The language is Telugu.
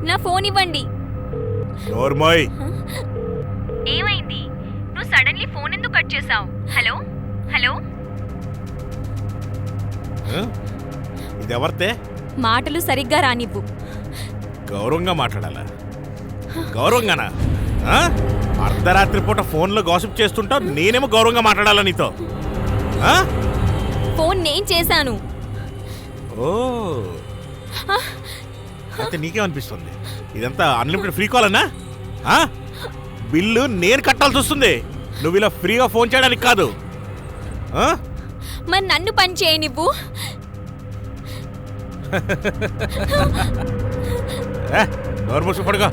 నా ఫోన్ ఇవ్వండి. నోర్మోయ్. ఏమైంది? నువ్వు సడన్లీ ఫోన్ ఎందుకు కట్ చేసావు? Hello hello. ఇది ఎవరితే? మాటలు సరిగ్గా రానివ్వు. గౌరవంగా మాట్లాడాలా? గౌరవంగానా? అర్ధరాత్రి పూట ఫోన్లో గాసిప్ చేస్తుంటావు, నేనేమో గౌరవంగా మాట్లాడాలా నీతో? ఫోన్ నేను చేశాను. ఓ, అయితే నీకేమనిపిస్తుంది? ఇదంతా అన్లిమిటెడ్ ఫ్రీ కాల్ అన్నా? బిల్లు నేను కట్టాల్సి వస్తుంది, నువ్వు ఇలా ఫ్రీగా ఫోన్ చేయడానికి కాదు. మరి నన్ను పని చేయి నువ్వు. నోరు మూసుకు పడుకో.